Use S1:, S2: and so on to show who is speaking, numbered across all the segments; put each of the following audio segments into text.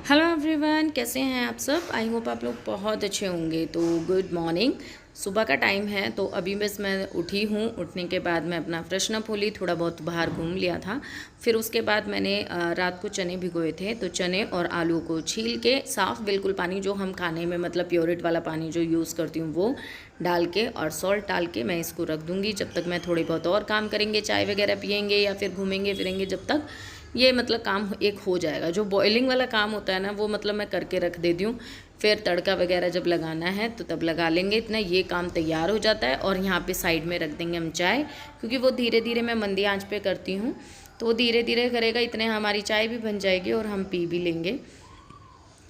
S1: Hello everyone, कैसे हैं आप सब। आई होप आप लोग बहुत अच्छे होंगे। तो गुड मॉर्निंग। सुबह का टाइम है, तो अभी बस मैं उठी हूँ। उठने के बाद मैं अपना फ्रेशन अप हो ली, थोड़ा बहुत बाहर घूम लिया था। फिर उसके बाद मैंने रात को चने भिगोए थे, तो चने और आलू को छील के साफ़ बिल्कुल पानी जो हम खाने में मतलब प्योरिट वाला पानी जो यूज़ करती हूँ वो डाल के और सॉल्ट डाल के मैं इसको रख दूँगी। जब तक मैं थोड़े बहुत और काम करेंगे, चाय वगैरह पियेंगे या फिर घूमेंगे फिरेंगे, जब तक ये मतलब काम एक हो जाएगा। जो बॉइलिंग वाला काम होता है ना, वो मतलब मैं करके रख देती हूँ। फिर तड़का वगैरह जब लगाना है तो तब लगा लेंगे, इतना ये काम तैयार हो जाता है। और यहाँ पे साइड में रख देंगे हम चाय, क्योंकि वो धीरे धीरे मैं मंदी आंच पे करती हूँ, तो वो धीरे धीरे करेगा, इतने हमारी चाय भी बन जाएगी और हम पी भी लेंगे।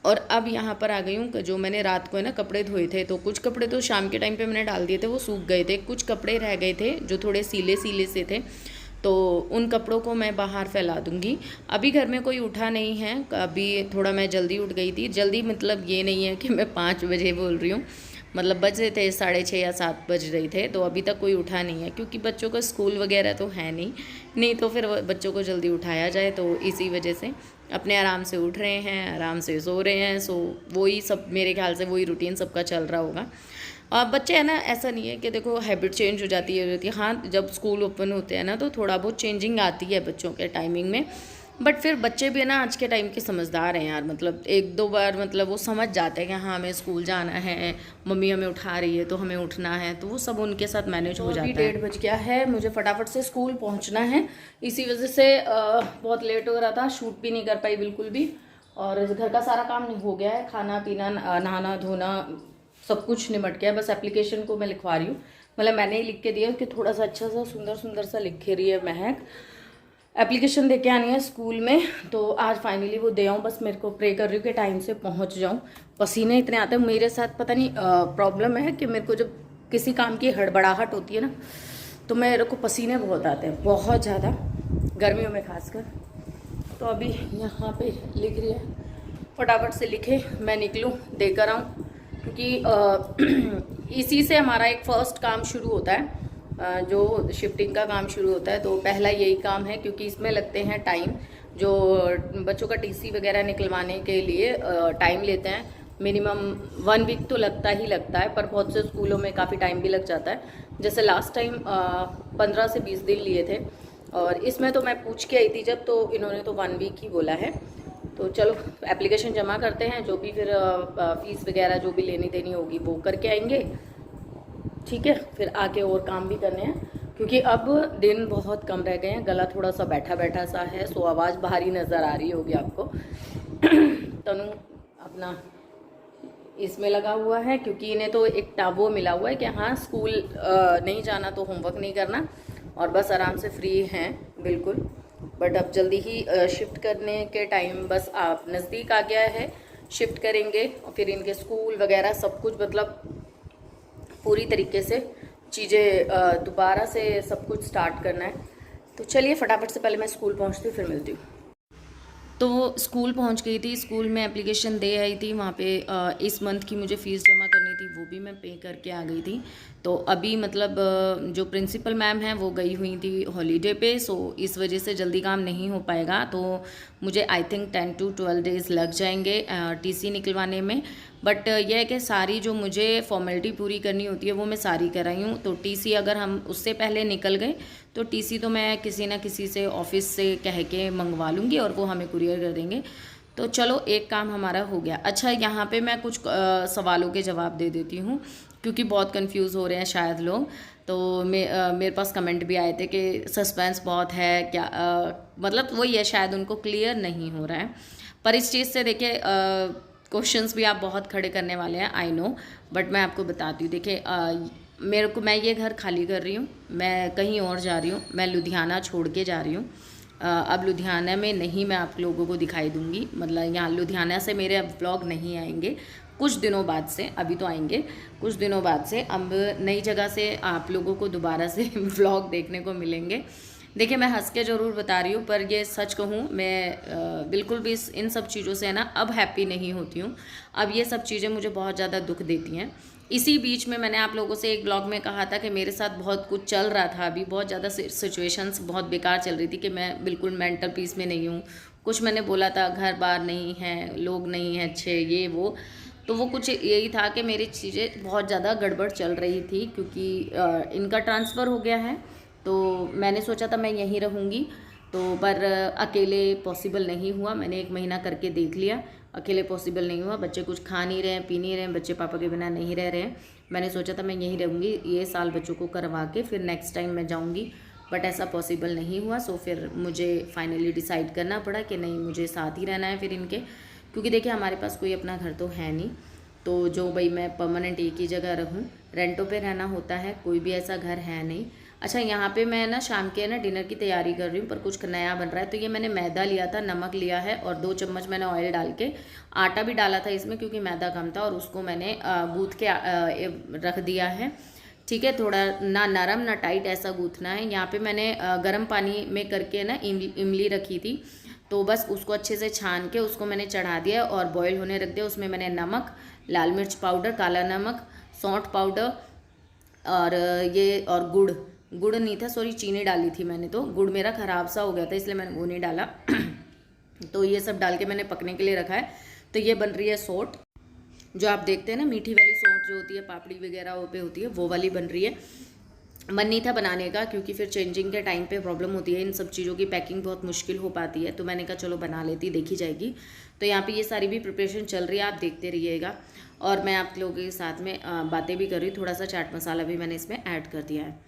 S1: और अब यहाँ पर आ गई हूँ। जो मैंने रात को है ना कपड़े धोए थे, तो कुछ कपड़े तो शाम के टाइम पे मैंने डाल दिए थे, वो सूख गए थे। कुछ कपड़े रह गए थे जो थोड़े सीले सीले से थे, तो उन कपड़ों को मैं बाहर फैला दूँगी। अभी घर में कोई उठा नहीं है, अभी थोड़ा मैं जल्दी उठ गई थी। जल्दी मतलब ये नहीं है कि मैं 5 बजे बोल रही हूँ, मतलब बज रहे थे 6:30 या 7 बज रहे थे, तो अभी तक कोई उठा नहीं है, क्योंकि बच्चों का स्कूल वगैरह तो है नहीं तो फिर बच्चों को जल्दी उठाया जाए, तो इसी वजह से अपने आराम से उठ रहे हैं, आराम से सो रहे हैं। सो वही सब मेरे ख्याल से वही रूटीन सबका चल रहा होगा। और बच्चे हैं ना, ऐसा नहीं है कि देखो हैबिट चेंज हो जाती है। हाँ, जब स्कूल ओपन होते हैं ना तो थोड़ा बहुत चेंजिंग आती है बच्चों के टाइमिंग में, बट फिर बच्चे भी है ना आज के टाइम के समझदार हैं यार। मतलब एक दो बार मतलब वो समझ जाते हैं कि हाँ हमें स्कूल जाना है, मम्मी हमें उठा रही है तो हमें उठना है, तो वो सब उनके साथ मैनेज हो जाता है। 1:30 बज गया है, मुझे फटाफट से स्कूल पहुँचना है। इसी वजह से बहुत लेट हो रहा था, शूट भी नहीं कर पाई बिल्कुल भी। और घर का सारा काम हो गया है, खाना पीना नहाना धोना सब कुछ निमट गया। बस एप्लीकेशन को मैं लिखवा रही हूँ, मतलब मैंने ही लिख के दिया कि थोड़ा सा अच्छा सा सुंदर सुंदर सा लिख के रही है महक। एप्लीकेशन दे के आनी है स्कूल में, तो आज फाइनली वो दे आऊँ। बस मेरे को प्रे कर रही हूँ कि टाइम से पहुँच जाऊँ। पसीने इतने आते हैं मेरे साथ, पता नहीं प्रॉब्लम है कि मेरे को जब किसी काम की हड़बड़ाहट होती है ना, तो मेरे को पसीने बहुत आते हैं, बहुत ज़्यादा, गर्मियों में खासकर। तो अभी यहाँ पे लिख रही है, फटाफट से लिखे मैं निकलूँ, देकर आऊँ, क्योंकि इसी से हमारा एक फ़र्स्ट काम शुरू होता है। जो शिफ्टिंग का काम शुरू होता है, तो पहला यही काम है, क्योंकि इसमें लगते हैं टाइम। जो बच्चों का टीसी वगैरह निकलवाने के लिए टाइम लेते हैं, मिनिमम 1 वीक तो लगता ही लगता है, पर बहुत से स्कूलों में काफ़ी टाइम भी लग जाता है। जैसे लास्ट टाइम 15 से 20 दिन लिए थे, और इसमें तो मैं पूछ के आई थी जब, तो इन्होंने तो 1 वीक ही बोला है। तो चलो एप्लीकेशन जमा करते हैं, जो भी फिर फीस वगैरह जो भी लेनी देनी होगी वो करके आएंगे, ठीक है। फिर आके और काम भी करने हैं, क्योंकि अब दिन बहुत कम रह गए हैं। गला थोड़ा सा बैठा बैठा सा है, सो आवाज़ भारी नज़र आ रही होगी आपको। तनु अपना इसमें लगा हुआ है, क्योंकि इन्हें तो एक टाबो मिला हुआ है कि हाँ स्कूल नहीं जाना तो होमवर्क नहीं करना, और बस आराम से फ्री हैं बिल्कुल। बट अब जल्दी ही शिफ्ट करने के टाइम बस आप नज़दीक आ गया है, शिफ्ट करेंगे और फिर इनके स्कूल वगैरह सब कुछ मतलब पूरी तरीके से चीज़ें दोबारा से सब कुछ स्टार्ट करना है। तो चलिए फटाफट से पहले मैं स्कूल पहुंचती हूँ, फिर मिलती हूँ। तो स्कूल पहुंच गई थी, स्कूल में एप्लीकेशन दे आई थी। वहाँ पे इस मंथ की मुझे फ़ीस जमा करनी थी, वो भी मैं पे करके आ गई थी। तो अभी मतलब जो प्रिंसिपल मैम हैं वो गई हुई थी हॉलीडे पे, सो इस वजह से जल्दी काम नहीं हो पाएगा। तो मुझे आई थिंक 10 to 12 डेज़ लग जाएंगे टीसी निकलवाने में। बट यह है कि सारी जो मुझे फॉर्मेलिटी पूरी करनी होती है वो मैं सारी कराई हूँ। तो टीसी अगर हम उससे पहले निकल गए तो टीसी तो मैं किसी ना किसी से ऑफिस से कह के मंगवा लूँगी और वो हमें कुरियर कर देंगे। तो चलो एक काम हमारा हो गया। अच्छा, यहाँ पे मैं कुछ सवालों के जवाब दे देती हूँ, क्योंकि बहुत कंफ्यूज हो रहे हैं शायद लोग। तो मेरे पास कमेंट भी आए थे कि सस्पेंस बहुत है क्या, मतलब वही है, शायद उनको क्लियर नहीं हो रहा है। पर इस चीज़ से देखिए क्वेश्चंस भी आप बहुत खड़े करने वाले हैं, आई नो, बट मैं आपको बताती हूँ। देखिए मैं ये घर खाली कर रही हूँ, मैं कहीं और जा रही हूँ, मैं लुधियाना छोड़ के जा रही हूँ। अब लुधियाना में नहीं मैं आप लोगों को दिखाई दूँगी, मतलब यहाँ लुधियाना से मेरे अब व्लॉग नहीं आएंगे कुछ दिनों बाद से। अभी तो आएंगे कुछ दिनों बाद से, अब नई जगह से आप लोगों को दोबारा से व्लॉग देखने को मिलेंगे। देखिए मैं हंस के ज़रूर बता रही हूँ, पर ये सच कहूँ मैं बिल्कुल भी इन सब चीज़ों से ना अब हैप्पी नहीं होती हूँ। अब ये सब चीज़ें मुझे बहुत ज़्यादा दुख देती हैं। इसी बीच में मैंने आप लोगों से एक ब्लॉग में कहा था कि मेरे साथ बहुत कुछ चल रहा था, अभी बहुत ज़्यादा सिचुएशंस बहुत बेकार चल रही थी, कि मैं बिल्कुल मेंटल पीस में नहीं हूँ, कुछ मैंने बोला था घर बार नहीं है, लोग नहीं हैं अच्छे, ये वो, तो वो कुछ यही था कि मेरी चीज़ें बहुत ज़्यादा गड़बड़ चल रही थी, क्योंकि इनका ट्रांसफ़र हो गया है। तो मैंने सोचा था मैं यहीं रहूँगी, तो पर अकेले पॉसिबल नहीं हुआ। मैंने 1 महीना करके देख लिया, अकेले पॉसिबल नहीं हुआ। बच्चे कुछ खा नहीं रहे हैं, पी नहीं रहे हैं, बच्चे पापा के बिना नहीं रह रहे हैं। मैंने सोचा था मैं यहीं रहूँगी, ये साल बच्चों को करवा के फिर नेक्स्ट टाइम मैं जाऊँगी, बट ऐसा पॉसिबल नहीं हुआ। सो फिर मुझे फाइनली डिसाइड करना पड़ा कि नहीं, मुझे साथ ही रहना है फिर इनके, क्योंकि देखिए हमारे पास कोई अपना घर तो है नहीं, तो जो भाई मैं परमानेंट एक ही जगह रहूं, रेंटों पे रहना होता है, कोई भी ऐसा घर है नहीं। अच्छा, यहाँ पे मैं ना शाम के ना डिनर की तैयारी कर रही हूँ, पर कुछ नया बन रहा है। तो ये मैंने मैदा लिया था, नमक लिया है और 2 चम्मच मैंने ऑयल डाल के, आटा भी डाला था इसमें क्योंकि मैदा कम था, और उसको मैंने गूँथ के रख दिया है। ठीक है, थोड़ा ना नरम ना टाइट ऐसा गूँथना है। यहाँ पे मैंने गर्म पानी में करके ना इमली रखी थी, तो बस उसको अच्छे से छान के उसको मैंने चढ़ा दिया और बॉईल होने रख दिया। उसमें मैंने नमक, लाल मिर्च पाउडर, काला नमक, सौंठ पाउडर और ये और गुड़ नहीं था, सॉरी चीनी डाली थी मैंने, तो गुड़ मेरा ख़राब सा हो गया था इसलिए मैंने वो नहीं डाला। तो ये सब डाल के मैंने पकने के लिए रखा है। तो ये बन रही है सौंठ, जो आप देखते हैं ना मीठी वाली सौंठ जो होती है पापड़ी वगैरह वो पे होती है, वो वाली बन रही है। मन नहीं था बनाने का क्योंकि फिर चेंजिंग के टाइम पे प्रॉब्लम होती है, इन सब चीज़ों की पैकिंग बहुत मुश्किल हो पाती है, तो मैंने कहा चलो बना लेती, देखी जाएगी। तो यहाँ पे ये सारी भी प्रिपरेशन चल रही है, आप देखते रहिएगा और मैं आप लोगों के साथ में बातें भी कर रही हूँ। थोड़ा सा चाट मसाला भी मैंने इसमें ऐड कर दिया है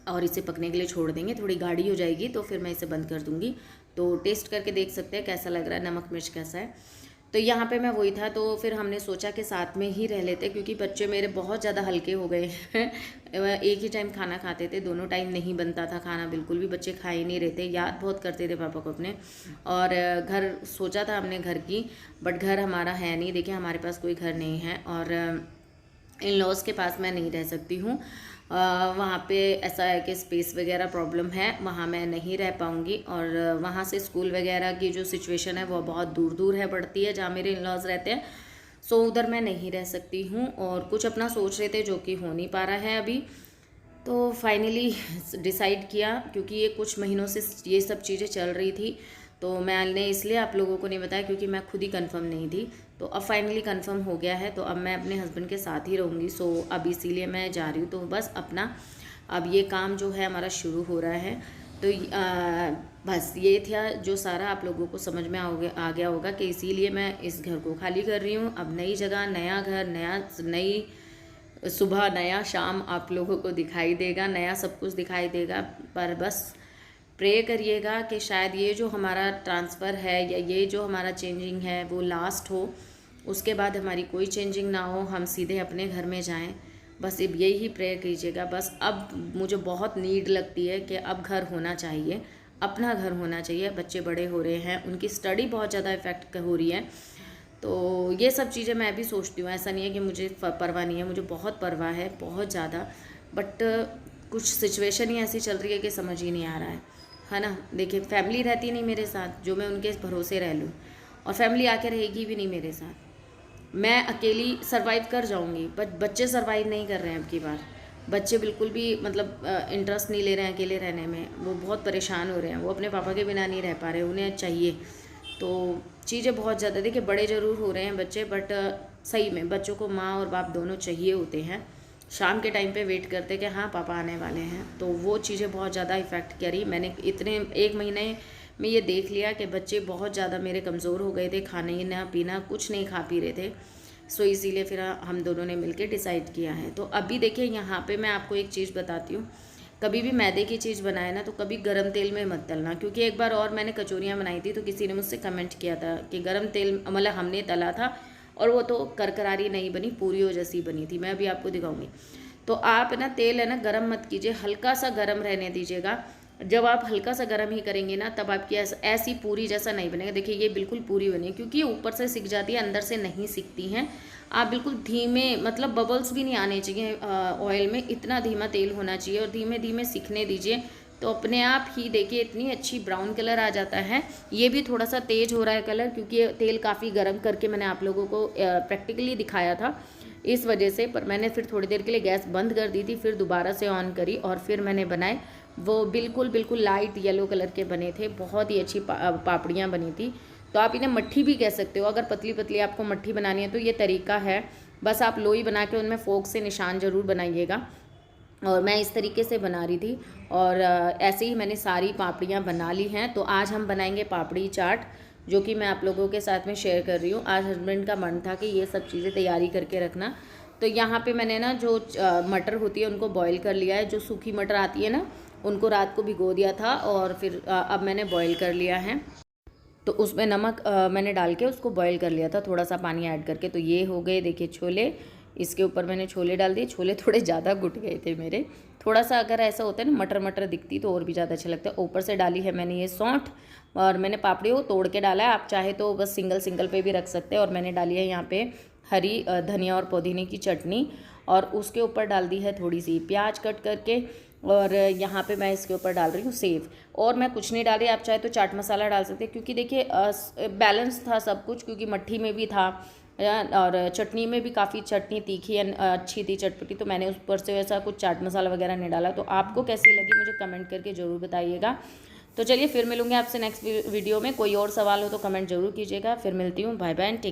S1: और इसे पकने के लिए छोड़ देंगे, थोड़ी गाढ़ी हो जाएगी तो फिर मैं इसे बंद कर दूँगी। तो टेस्ट करके देख सकते हैं कैसा लग रहा है, नमक मिर्च कैसा है। तो यहाँ पे मैं वही था, तो फिर हमने सोचा कि साथ में ही रह लेते, क्योंकि बच्चे मेरे बहुत ज़्यादा हल्के हो गए हैं। एक ही टाइम खाना खाते थे, दोनों टाइम नहीं बनता था खाना, बिल्कुल भी बच्चे खा ही नहीं रहते, याद बहुत करते थे पापा को अपने। और घर सोचा था हमने घर की, बट घर हमारा है नहीं, देखिए हमारे पास कोई घर नहीं है और इन लॉज के पास मैं नहीं रह सकती हूँ। वहाँ पे ऐसा है कि स्पेस वगैरह प्रॉब्लम है, वहाँ मैं नहीं रह पाऊँगी। और वहाँ से स्कूल वगैरह की जो सिचुएशन है वो बहुत दूर दूर है पड़ती है जहाँ मेरे इन लॉज रहते हैं, सो उधर मैं नहीं रह सकती हूँ। और कुछ अपना सोच रहे थे जो कि हो नहीं पा रहा है अभी, तो फाइनली डिसाइड किया, क्योंकि ये कुछ महीनों से ये सब चीज़ें चल रही थी, तो मैंने इसलिए आप लोगों को नहीं बताया क्योंकि मैं खुद ही कंफर्म नहीं थी। तो अब फाइनली कंफर्म हो गया है, तो अब मैं अपने हस्बैंड के साथ ही रहूँगी। सो अब इसीलिए मैं जा रही हूँ, तो बस अपना अब ये काम जो है हमारा शुरू हो रहा है। तो बस ये था जो सारा आप लोगों को समझ में आ गया होगा कि इसीलिए मैं इस घर को खाली कर रही हूँ। अब नई जगह, नया घर, नई सुबह, नया शाम आप लोगों को दिखाई देगा, नया सब कुछ दिखाई देगा। पर बस प्रे करिएगा कि शायद ये जो हमारा ट्रांसफ़र है या ये जो हमारा चेंजिंग है वो लास्ट हो, उसके बाद हमारी कोई चेंजिंग ना हो, हम सीधे अपने घर में जाएं। बस अब यही प्रे कीजिएगा। बस अब मुझे बहुत नीड लगती है कि अब घर होना चाहिए, अपना घर होना चाहिए। बच्चे बड़े हो रहे हैं, उनकी स्टडी बहुत ज़्यादा इफ़ेक्ट हो रही है, तो ये सब चीज़ें मैं भी सोचती हूँ। ऐसा नहीं है कि मुझे परवाह नहीं है, मुझे बहुत परवाह है, बहुत ज़्यादा। बट कुछ सिचुएशन ही ऐसी चल रही है कि समझ ही नहीं आ रहा है ना। देखिए फैमिली रहती नहीं मेरे साथ जो मैं उनके भरोसे रह लूँ, और फैमिली आके रहेगी भी नहीं मेरे साथ। मैं अकेली सरवाइव कर जाऊँगी, बट बच्चे सरवाइव नहीं कर रहे हैं अब की बार। बच्चे बिल्कुल भी मतलब इंटरेस्ट नहीं ले रहे हैं अकेले रहने में, वो बहुत परेशान हो रहे हैं, वो अपने पापा के बिना नहीं रह पा रहे, उन्हें चाहिए। तो चीज़ें बहुत ज़्यादा, देखिए बड़े ज़रूर हो रहे हैं बच्चे, बट सही में बच्चों को माँ और बाप दोनों चाहिए होते हैं। शाम के टाइम पे वेट करते कि हाँ पापा आने वाले हैं, तो वो चीज़ें बहुत ज़्यादा इफ़ेक्ट करी। मैंने इतने 1 महीने में ये देख लिया कि बच्चे बहुत ज़्यादा मेरे कमज़ोर हो गए थे, खाना ना पीना कुछ नहीं खा पी रहे थे। सो इसीलिए फिर हम दोनों ने मिलकर डिसाइड किया है। तो अभी देखिए यहाँ पे मैं आपको एक चीज़ बताती हूँ, कभी भी मैदे की चीज़ बनाए ना तो कभी गरम तेल में मत तलना, क्योंकि एक बार और मैंने कचौरियाँ बनाई थी तो किसी ने मुझसे कमेंट किया था कि गरम तेल, मतलब हमने तला था और वो तो करकरारी नहीं बनी, पूरियों जैसी बनी थी। मैं अभी आपको दिखाऊंगी। तो आप ना तेल है ना गरम मत कीजिए, हल्का सा गरम रहने दीजिएगा। जब आप हल्का सा गरम ही करेंगे ना तब आपकी ऐसी पूरी जैसा नहीं बनेगा। देखिए ये बिल्कुल पूरी बनी, क्योंकि ये ऊपर से सिक जाती है, अंदर से नहीं सिकती हैं। आप बिल्कुल धीमे, मतलब बबल्स भी नहीं आने चाहिए ऑयल में, इतना धीमा तेल होना चाहिए और धीमे धीमे सिकने दीजिए। तो अपने आप ही देखिए इतनी अच्छी ब्राउन कलर आ जाता है। ये भी थोड़ा सा तेज हो रहा है कलर, क्योंकि ये तेल काफ़ी गर्म करके मैंने आप लोगों को प्रैक्टिकली दिखाया था, इस वजह से। पर मैंने फिर थोड़ी देर के लिए गैस बंद कर दी थी, फिर दोबारा से ऑन करी और फिर मैंने बनाए। वो बिल्कुल बिल्कुल लाइट येलो कलर के बने थे, बहुत ही अच्छी पापड़ियाँ बनी थी। तो आप इन्हें मट्ठी भी कह सकते हो, अगर पतली पतली आपको मट्ठी बनानी है तो ये तरीका है। बस आप लोई बना के उनमें फोक से निशान ज़रूर बनाइएगा। और मैं इस तरीके से बना रही थी और ऐसे ही मैंने सारी पापड़ियाँ बना ली हैं। तो आज हम बनाएंगे पापड़ी चाट, जो कि मैं आप लोगों के साथ में शेयर कर रही हूँ। आज हस्बैंड का मन था कि ये सब चीज़ें तैयारी करके रखना। तो यहाँ पे मैंने ना जो मटर होती है उनको बॉईल कर लिया है। जो सूखी मटर आती है ना, उनको रात को भिगो दिया था और फिर अब मैंने बॉईल कर लिया है। तो उसमें नमक मैंने डाल के उसको बॉईल कर लिया था, थोड़ा सा पानी ऐड करके। तो ये हो गए देखिए छोले, इसके ऊपर मैंने छोले डाल दिए। छोले थोड़े ज़्यादा घुट गए थे मेरे, थोड़ा सा अगर ऐसा होता है ना मटर मटर दिखती तो और भी ज़्यादा अच्छा लगता है। ऊपर से डाली है मैंने ये सौंठ, और मैंने पापड़ी को तोड़ के डाला है। आप चाहे तो बस सिंगल सिंगल पे भी रख सकते हैं। और मैंने डाली है यहाँ पे हरी धनिया और पुदीने की चटनी, और उसके ऊपर डाल दी है थोड़ी सी प्याज कट करके, और यहाँ पे मैं इसके ऊपर डाल रही हूँ सेव। और मैं कुछ नहीं डाल रही, आप चाहे तो चाट मसाला डाल सकते हैं, क्योंकि देखिए बैलेंस था सब कुछ, क्योंकि मट्ठी में भी था और चटनी में भी काफ़ी चटनी तीखी अच्छी थी, चटपटी। तो मैंने ऊपर से वैसा कुछ चाट मसाला वगैरह नहीं डाला। तो आपको कैसी लगी मुझे कमेंट करके ज़रूर बताइएगा। तो चलिए फिर मिलूंगे आपसे नेक्स्ट वीडियो में। कोई और सवाल हो तो कमेंट ज़रूर कीजिएगा। फिर मिलती हूँ, बाय बाय।